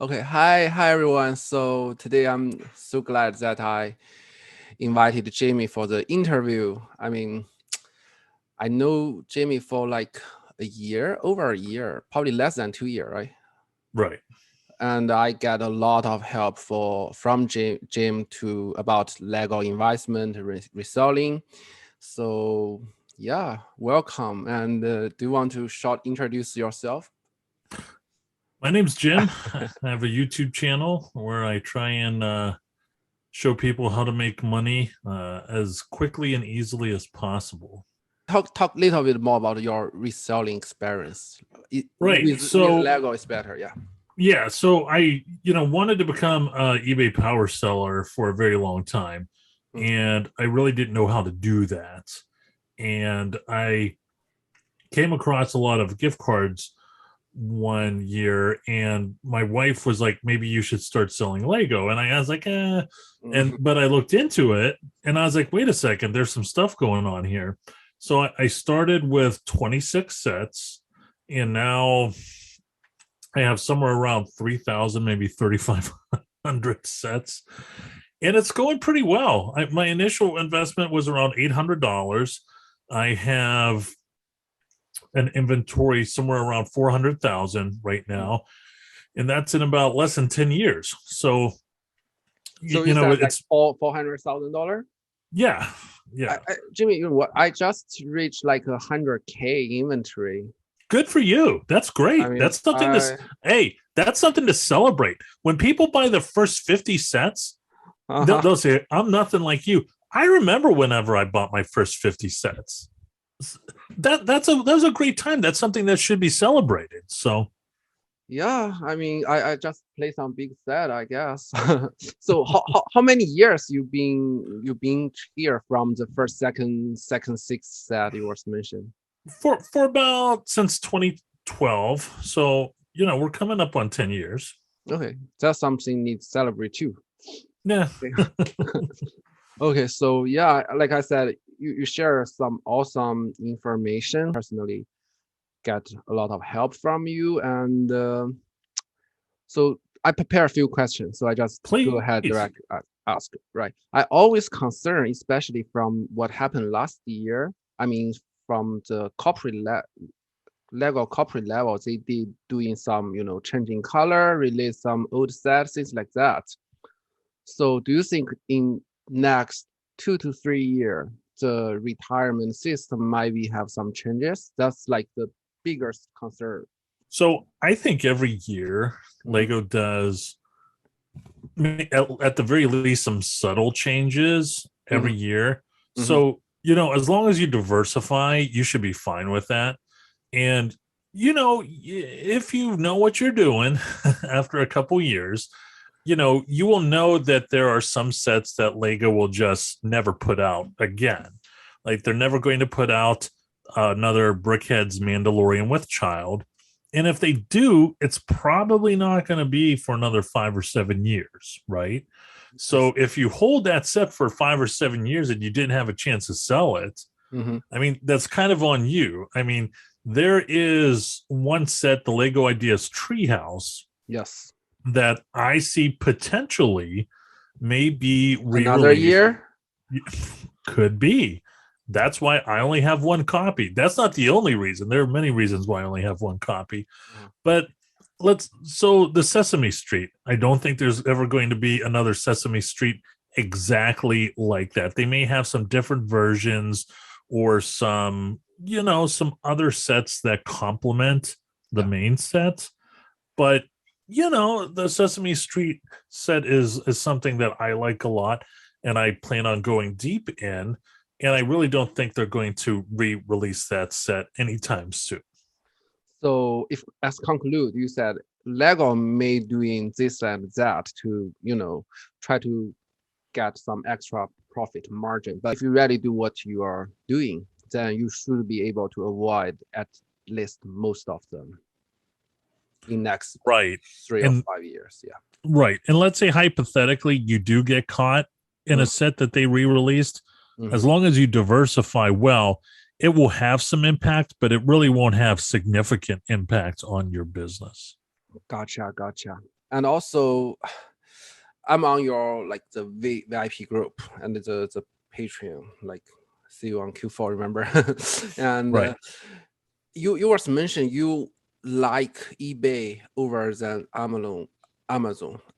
Okay, hi everyone. So today I'm so glad that I invited Jamie for the interview. I know Jamie for like over a year, probably less than 2 years, right? Right. And I get a lot of help from Jim to about Lego investment, reselling. So yeah, welcome. And do you want to short introduce yourself? My name's Jim. I have a YouTube channel where I try and show people how to make money as quickly and easily as possible. Talk a little bit more about your reselling experience. Right. With Lego is better, yeah. Yeah. So I, wanted to become an eBay power seller for a very long time, and I really didn't know how to do that. And I came across a lot of gift cards one year, and my wife was like, maybe you should start selling Lego. And I was like, but I looked into it and I was like, wait a second, there's some stuff going on here. So I started with 26 sets, and now I have somewhere around 3,000, maybe 3,500 sets, and it's going pretty well. My initial investment was around $800. I have an inventory somewhere around 400,000 right now, and that's in about less than 10 years. So it's $400,000. Yeah. Jimmy, you know what? I just reached like 100K inventory. Good for you. That's great. That's something that's something to celebrate. When people buy the first 50 sets, they'll say, I'm nothing like you. I remember whenever I bought my first 50 sets. That was a great time. That's something that should be celebrated. So yeah, I just play some big set, I guess. So how many years you been here from the first, second, sixth set you was mentioned? For about since 2012. So we're coming up on 10 years. Okay, that's something needs to celebrate too. Yeah. Okay, so yeah, like I said, you share some awesome information. Personally, get a lot of help from you, and so I prepare a few questions. So I just go ahead direct ask. Right, I always concern, especially from what happened last year. From the Lego corporate level, they did doing some changing color, release some old sets, things like that. So do you think in next 2 to 3 years, the retirement system might have some changes? That's like the biggest concern. So I think every year Lego does, at the very least, some subtle changes every year. So, as long as you diversify, you should be fine with that. And, if you know what you're doing after a couple years, you will know that there are some sets that Lego will just never put out again. Like they're never going to put out another Brickhead's Mandalorian with Child. And if they do, it's probably not going to be for another 5 or 7 years, right? So if you hold that set for 5 or 7 years and you didn't have a chance to sell it, that's kind of on you. There is one set, the Lego Ideas Treehouse. Yes. That I see potentially may be another year. Could be. That's why I only have one copy. That's not the only reason. There are many reasons why I only have one copy. But so the Sesame Street, I don't think there's ever going to be another Sesame Street exactly like that. They may have some different versions or some other sets that complement the main set. But the Sesame Street set is something that I like a lot, and I plan on going deep in. And I really don't think they're going to re-release that set anytime soon. So if, as conclude, you said Lego may doing this and that to, try to get some extra profit margin. But if you really do what you are doing, then you should be able to avoid at least most of them in next 3 or 5 years. Yeah. Right. And let's say hypothetically you do get caught in a set that they re-released. As long as you diversify well, it will have some impact, but it really won't have significant impact on your business. Gotcha. And also, I'm on your like the VIP group and the Patreon. Like, see you on Q4. Remember? And Right. You was mentioned you like eBay over than Amazon.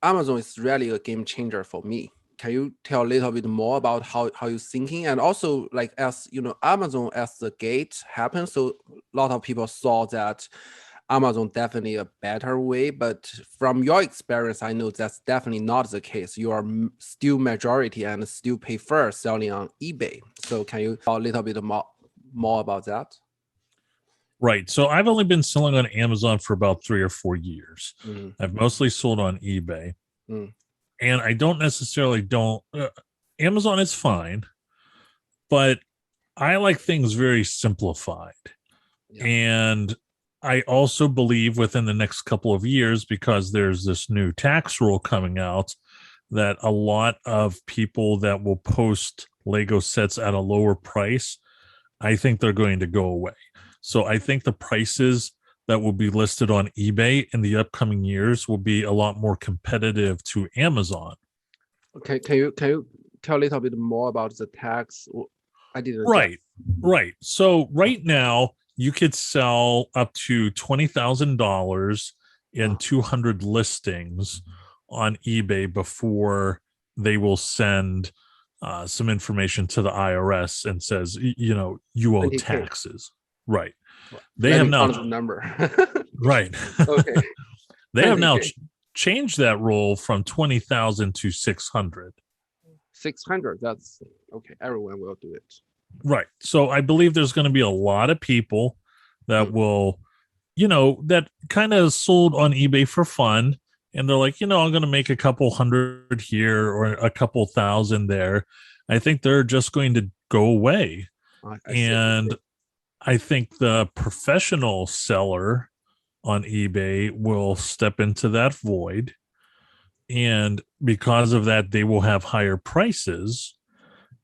Amazon is really a game changer for me. Can you tell a little bit more about how you're thinking? And also, like, as you know, Amazon as the gate happened, so a lot of people saw that Amazon definitely a better way. But from your experience, I know that's definitely not the case. You are still majority and still prefer selling on eBay. So can you talk a little bit more about that? Right. So I've only been selling on Amazon for about 3 or 4 years. I've mostly sold on eBay. And I don't necessarily Amazon is fine, but I like things very simplified. Yeah. And I also believe within the next couple of years, because there's this new tax rule coming out, that a lot of people that will post Lego sets at a lower price, I think they're going to go away. So I think the prices that will be listed on eBay in the upcoming years will be a lot more competitive to Amazon. Okay, can you tell a little bit more about the tax? I didn't. Right. So right now you could sell up to $20,000 in 200 listings on eBay before they will send some information to the IRS and says, you owe 20K. Taxes. Right. They have now the number. Right. Okay. They have now changed that rule from 20,000 to 600. 600. That's okay. Everyone will do it. Right. So I believe there's going to be a lot of people that will, that kind of sold on eBay for fun. And they're like, I'm going to make a couple hundred here or a couple thousand there. I think they're just going to go away. I think the professional seller on eBay will step into that void. And because of that, they will have higher prices.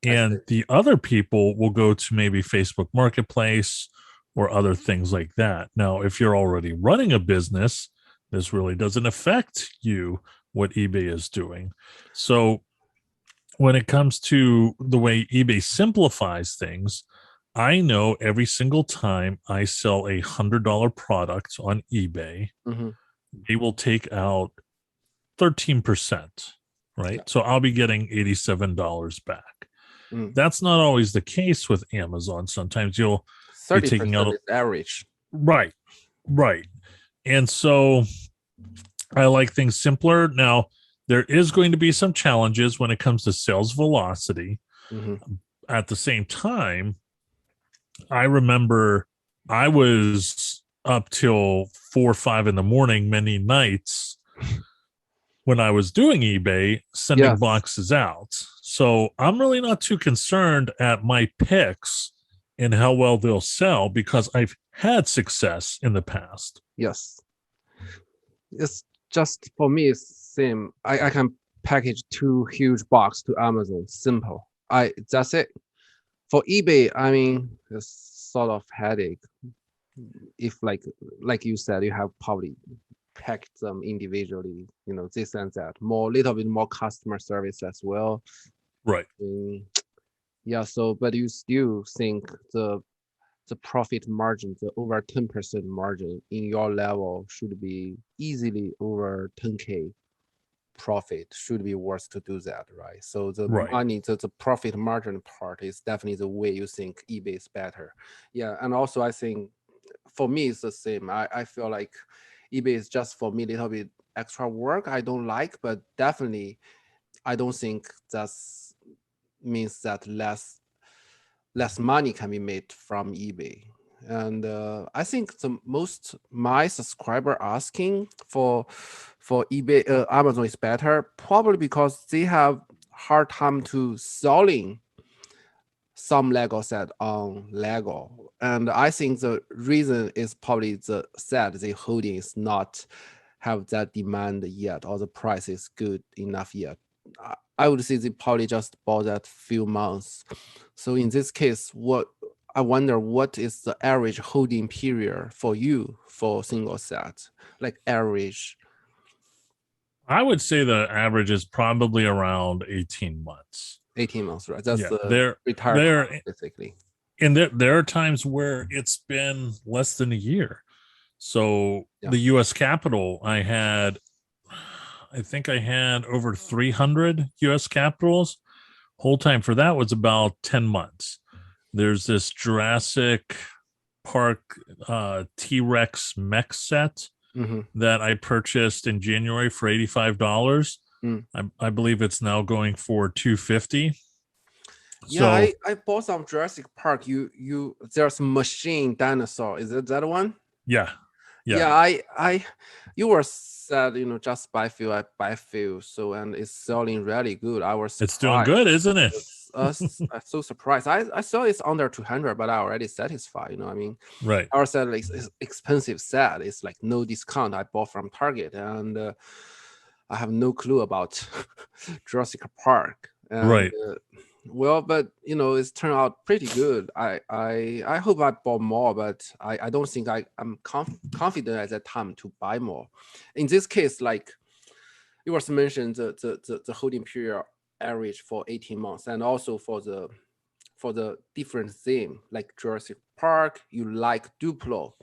And the other people will go to maybe Facebook Marketplace or other things like that. Now, if you're already running a business, this really doesn't affect you, what eBay is doing. So when it comes to the way eBay simplifies things, I know every single time I sell a $100 product on eBay, they will take out 13%, right? Yeah. So I'll be getting $87 back. That's not always the case with Amazon. Sometimes you'll be taking out average. Right. And so I like things simpler. Now, there is going to be some challenges when it comes to sales velocity. At the same time, I remember I was up till 4 or 5 in the morning many nights when I was doing eBay, sending boxes out. So I'm really not too concerned at my picks and how well they'll sell because I've had success in the past. Yes. It's just, for me, it's same. I can package 2 huge boxes to Amazon. Simple. That's it. For eBay, I mean, it's sort of headache. If like you said, you have probably packed them individually, this and that. Little bit more customer service as well. Right. Yeah. So, but you still think the profit margin, the over 10% margin in your level should be easily over 10K profit, should be worth to do that, right? So the money, the profit margin part is definitely the way you think eBay is better. Yeah. And also I think for me, it's the same. I feel like eBay is just for me a little bit extra work I don't like, but definitely I don't think that means that less money can be made from eBay. And I think my subscriber asking for eBay, Amazon is better, probably because they have hard time to selling some Lego set on Lego. And I think the reason is probably the set they holding is not have that demand yet, or the price is good enough yet. I would say they probably just bought that few months. So in this case, I wonder what is the average holding period for you for single set, like average? I would say the average is probably around 18 months. 18 months, right? That's the they're retired basically. And there are times where it's been less than a year. So the U.S. Capitol, I think I had over 300 U.S. Capitals. Whole time for that was about 10 months. There's this Jurassic Park T-Rex mech set that I purchased in January for $85. I believe it's now going for $250. Yeah, so, I bought some Jurassic Park. There's a machine dinosaur. Is it that one? Yeah. You were said, just buy few, I buy few. So, and it's selling really good. I was surprised. It's doing good, isn't it? I'm so surprised. I saw it's under 200, but I already satisfied. I mean, right. I said it's expensive set. It's like no discount. I bought from Target, and I have no clue about Jurassic Park. And, right. Well, but it's turned out pretty good. I hope I bought more, but I don't think I'm confident at that time to buy more. In this case, like you was mentioned, the holding period average for 18 months, and also for the different theme, like Jurassic Park, you like Duplo,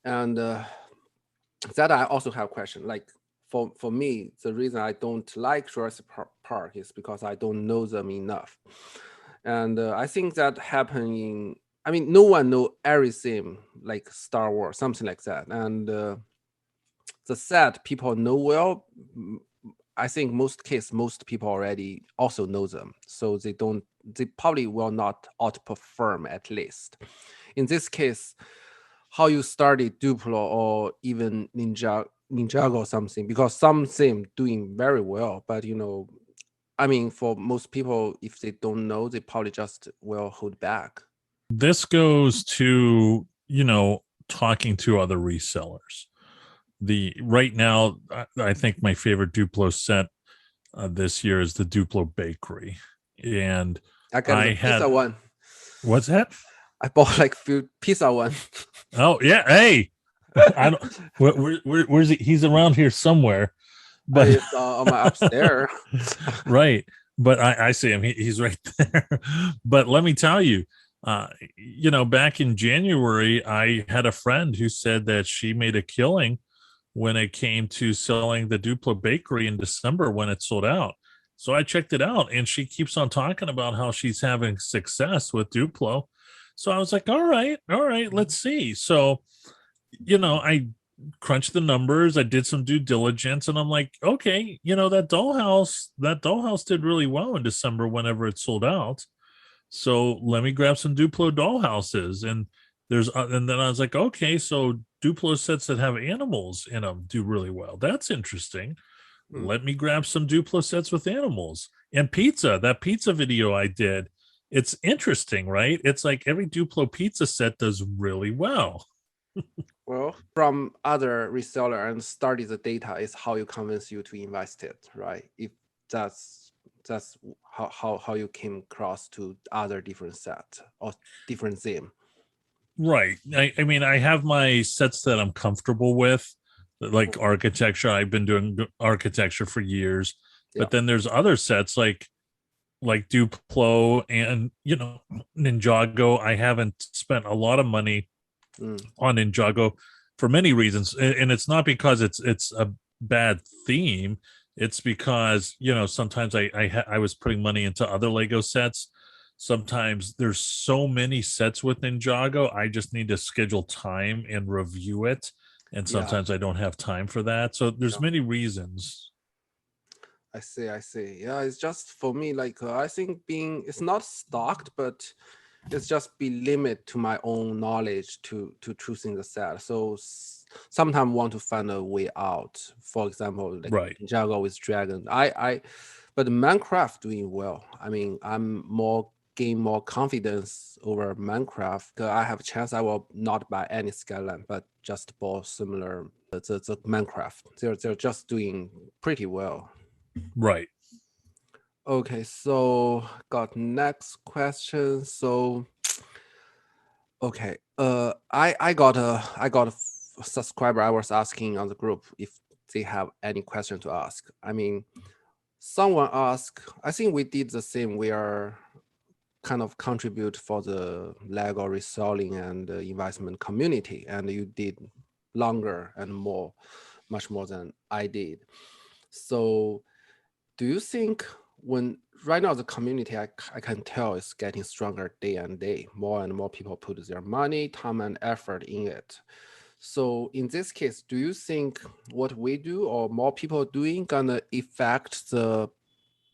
and that I also have a question. Like for me, the reason I don't like Jurassic Park is because I don't know them enough, and I think that happened no one know everything like Star Wars, something like that, and the set people know well. I think most people already also know them, so they probably will not outperform at least. In this case, how you started Duplo or even Ninjago or something, because some seem doing very well, but for most people, if they don't know, they probably just will hold back. This goes to, talking to other resellers. Right now, I think my favorite Duplo set this year is the Duplo Bakery. And I got the pizza one. What's that? I bought like few pizza one. Oh yeah. Hey, I don't, where's he? He's around here somewhere, but it's on my upstairs. Right. But I see him. He's right there. But let me tell you, back in January, I had a friend who said that she made a killing when it came to selling the Duplo Bakery in December when it sold out. So I checked it out, and she keeps on talking about how she's having success with Duplo. So I was like, all right, let's see. So, I crunched the numbers. I did some due diligence, and I'm like, okay, that dollhouse did really well in December whenever it sold out. So let me grab some Duplo dollhouses. And and then I was like, okay, so Duplo sets that have animals in them do really well. That's interesting. Let me grab some Duplo sets with animals. And that pizza video I did, it's interesting, right? It's like every Duplo pizza set does really well. Well, from other reseller and study the data is how you convince you to invest it, right? If that's how you came across to other different set or different theme. Right. I have my sets that I'm comfortable with, like architecture. I've been doing architecture for years, but then there's other sets like Duplo and Ninjago. I haven't spent a lot of money on Ninjago for many reasons, and it's not because it's a bad theme. It's because sometimes I was putting money into other Lego sets. Sometimes there's so many sets with Ninjago, I just need to schedule time and review it, and sometimes I don't have time for that. So there's many reasons. I see. Yeah, it's just for me, like I think it's not stocked, but it's just be limit to my own knowledge to choosing the set. So sometimes want to find a way out. For example, like Ninjago with Dragon. But Minecraft doing well. I'm gain more confidence over Minecraft. I have a chance I will not buy any Skyline, but just bought similar the Minecraft. They're just doing pretty well. Right. Okay, so got next question. So okay, I got a subscriber. I was asking on the group if they have any question to ask. I mean, someone asked, I think we did the same. We are kind of contribute for the Lego reselling and investment community, and you did longer and much more than I did. So do you think when right now the community, I can tell is getting stronger day and day, more and more people put their money, time and effort in it. So in this case, do you think what we do or more people doing gonna affect the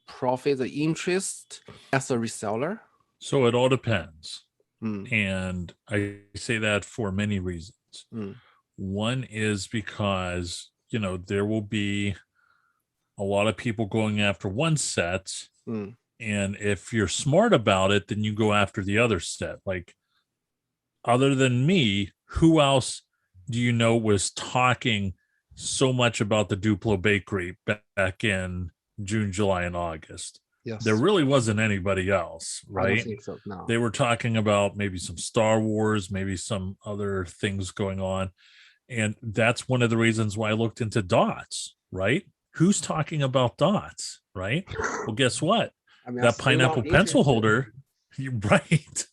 profit, the interest as a reseller? So it all depends. Mm. And I say that for many reasons. One is because, there will be a lot of people going after one set. And if you're smart about it, then you go after the other set. Like, other than me, who else do you know was talking so much about the Duplo Bakery back in June, July, and August? Yes. There really wasn't anybody else, right? I don't think so, no. They were talking about maybe some Star Wars, maybe some other things going on. And that's one of the reasons why I looked into dots, right? Who's talking about dots, right? Well, guess what? I mean, that pineapple pencil holder, right?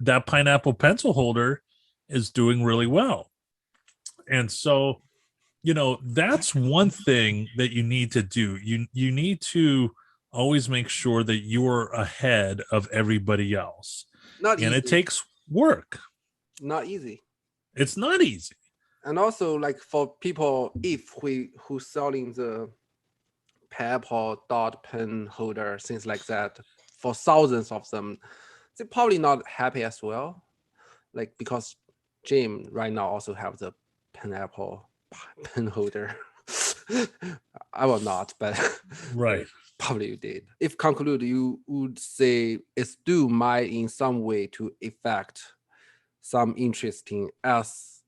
That pineapple pencil holder is doing really well. And so, that's one thing that you need to do. You need to always make sure that you are ahead of everybody else. Not easy. And it takes work. Not easy. It's not easy. And also, like for people, who selling the pineapple dot pen holder, things like that, for thousands of them, they're probably not happy as well. Like, because Jim right now also have the pineapple pen holder. I will not, but right. Probably you did. If conclude, you would say it's due might in some way to affect some interesting as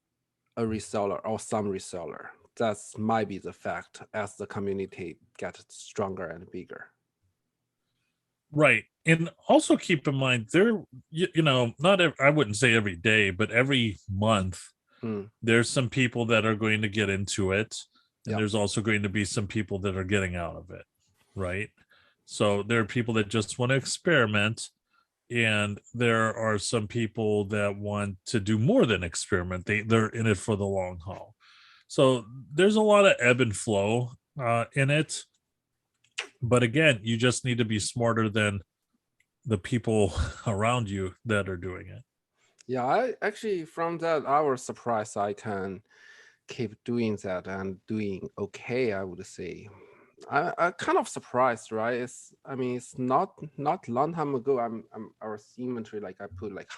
a reseller or some reseller. That might be the fact as the community gets stronger and bigger. Right. And also keep in mind there, I wouldn't say every day, but every month, there's some people that are going to get into it. And there's also going to be some people that are getting out of it. Right. So there are people that just want to experiment. And there are some people that want to do more than experiment. They're in it for the long haul. So there's a lot of ebb and flow in it. But again, you just need to be smarter than the people around you that are doing it. Yeah, I actually, from that, I was surprised I can keep doing that and doing okay, I would say. I kind of surprised, right? It's not long time ago. Our inventory, like I put like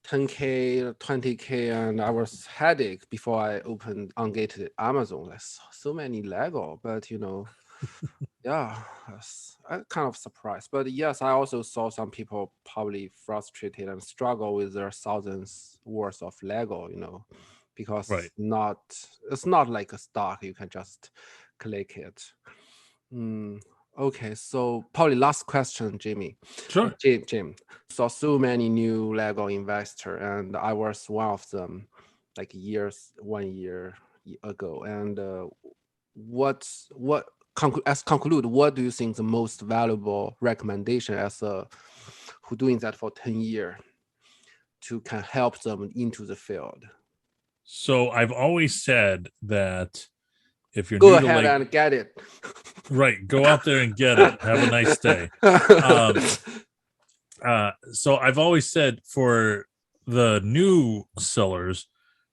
10K, 20K, and I was headache before I opened ungated Amazon. Like so many Lego, but yeah, I kind of surprised. But yes, I also saw some people probably frustrated and struggle with their thousands worth of Lego, because right. it's not like a stock you can just click it. Okay, so probably last question, Jimmy. Sure. Jim, saw so many new Lego investor, and I was one of them, like 1 year ago. And what do you think the most valuable recommendation as who doing that for 10 years to can help them into the field? So I've always said that if you're go ahead and get it. Right, go out there and get it. Have a nice day. So I've always said for the new sellers,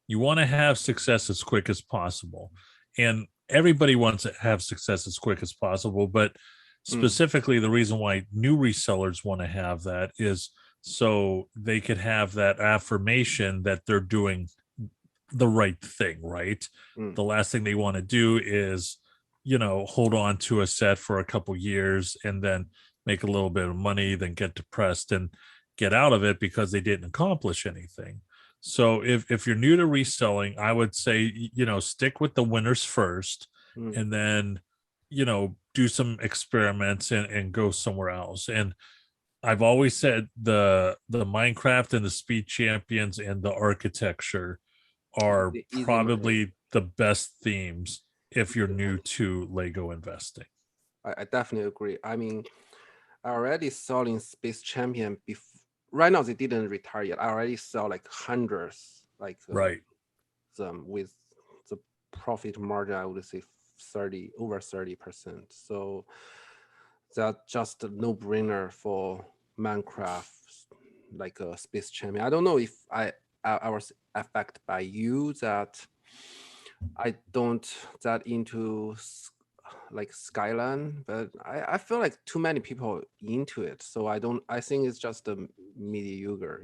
you want to have success as quick as possible. And everybody wants to have success as quick as possible, but specifically the reason why new resellers want to have that is so they could have that affirmation that they're doing the right thing, right? The last thing they want to do is, hold on to a set for a couple years and then make a little bit of money, then get depressed and get out of it because they didn't accomplish anything. So if you're new to reselling, I would say, stick with the winners first and then, do some experiments and go somewhere else. And I've always said the Minecraft and the Speed Champions and the architecture are probably the best themes if you're new to Lego investing. I definitely agree. I mean, I already selling Space Champion before. Right now, they didn't retire yet. I already sell like hundreds, like Right. them with the profit margin. I would say over 30%. So that's just a no-brainer for Minecraft, like a Space Champion. I don't know if I was affected by you that I don't that into like Skyline, but I feel like too many people into it. So I think it's just a mediocre,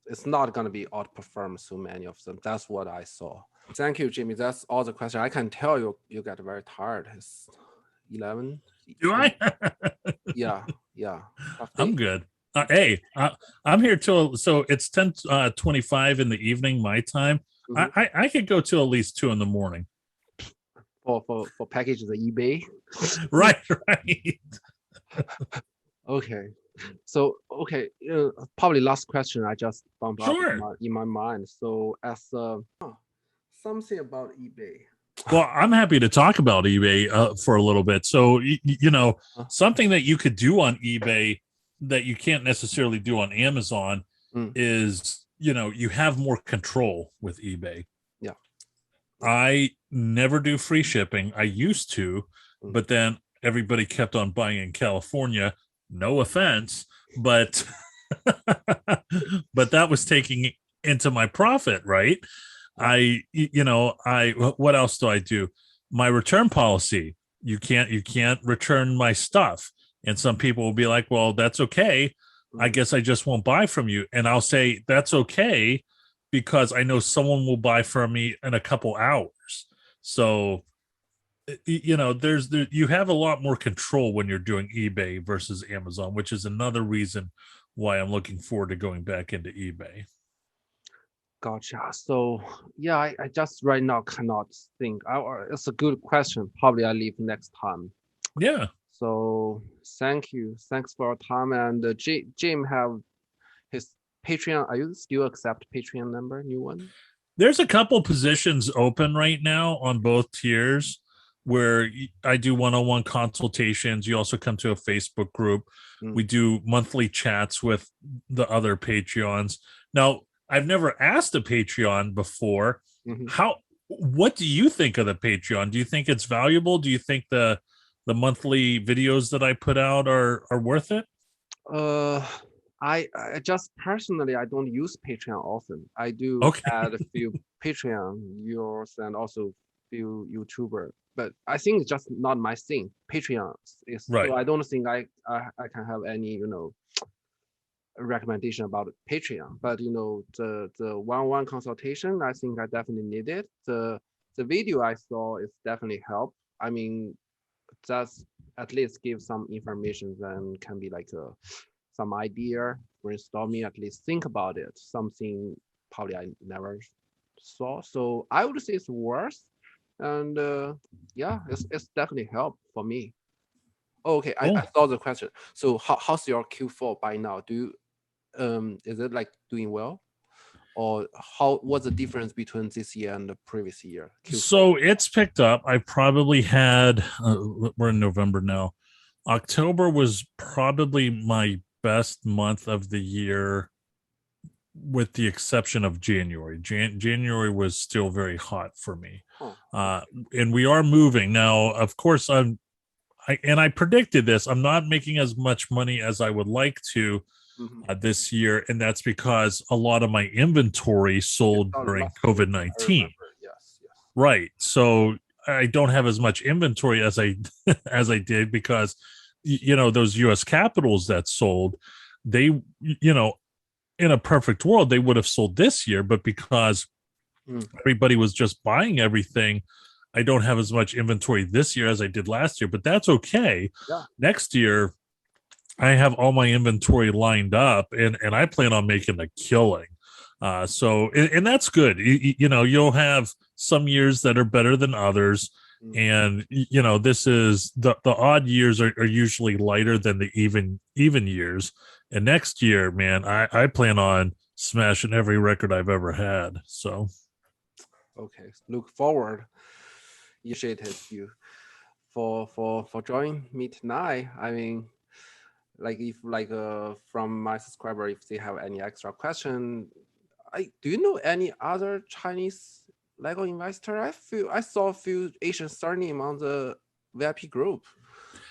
it's not going to be outperform so many of them. That's what I saw. Thank you, Jimmy. That's all the question. I can tell you get very tired. It's 11. Do I? Yeah. I'm good. Hey, I'm here till, so it's 10:25 in the evening, my time. Mm-hmm. I could go till at least 2 a.m. For packages at eBay. Right. Okay. So probably last question I just bumped up in my mind. So as something about eBay. Well, I'm happy to talk about eBay for a little bit. So something that you could do on eBay that you can't necessarily do on Amazon is you have more control with eBay. Yeah. I never do free shipping. I used to, but then everybody kept on buying in California. No offense, but but that was taking into my profit, right? What else do I do? My return policy. You can't return my stuff. And some people will be like, well, that's okay. I guess I just won't buy from you. And I'll say, that's okay, because I know someone will buy from me in a couple hours. So, you have a lot more control when you're doing eBay versus Amazon, which is another reason why I'm looking forward to going back into eBay. Gotcha. So yeah, I just right now cannot think. It's a good question. Probably I leave next time. Yeah. So thank you. Thanks for your time. And Jim have his Patreon. Are you still accept Patreon member? New one? There's a couple positions open right now on both tiers where I do one-on-one consultations. You also come to a Facebook group. We do monthly chats with the other Patreons. Now, I've never asked a Patreon before. What do you think of the Patreon? Do you think it's valuable? Do you think the monthly videos that I put out are worth it? I just personally, I don't use Patreon often. I do add a few Patreon viewers and also few YouTuber, but I think it's just not my thing. Patreon is right. So I don't think I can have any recommendation about Patreon. But the one-on-one consultation, I think I definitely need it. The video I saw is definitely help. I mean, just at least give some information and can be like some idea, brainstorming, at least think about it. Something probably I never saw. So I would say it's worth. And it's definitely help for me. Okay, cool. I saw the question. So how's your Q4 by now? Do you is it like doing well? Or what's the difference between this year and the previous year? Q4? So it's picked up. I probably had, we're in November now. October was probably my best month of the year, with the exception of January. January was still very hot for me. And we are moving now. Of course, I predicted this. I'm not making as much money as I would like to this year, and that's because a lot of my inventory sold during COVID-19. Yes. Right. So I don't have as much inventory as I did because those US capitals that sold, they in a perfect world they would have sold this year, but because everybody was just buying everything, I don't have as much inventory this year as I did last year, but that's okay. Yeah. Next year I have all my inventory lined up, and I plan on making a killing. So that's good. You'll have some years that are better than others. And, this is the odd years are usually lighter than the even years. And next year, man, I plan on smashing every record I've ever had. So. Okay, look forward. Appreciated you for joining me tonight. I mean, like if from my subscriber, if they have any extra question, do you know any other Chinese Lego investor? I saw a few Asian surname on the VIP group.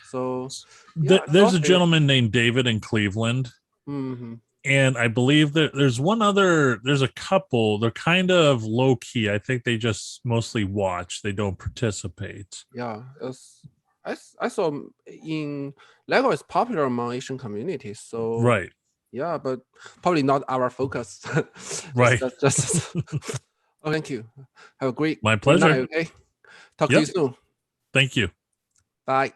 So yeah, there's a gentleman named David in Cleveland. Mm-hmm. And I believe that there's a couple, they're kind of low key. I think they just mostly watch, they don't participate. Yeah, I saw in Lego is popular among Asian communities. So right. Yeah, but probably not our focus. Right. Just oh, thank you. Have a great My pleasure. night, okay? Talk to you soon. Thank you. Bye.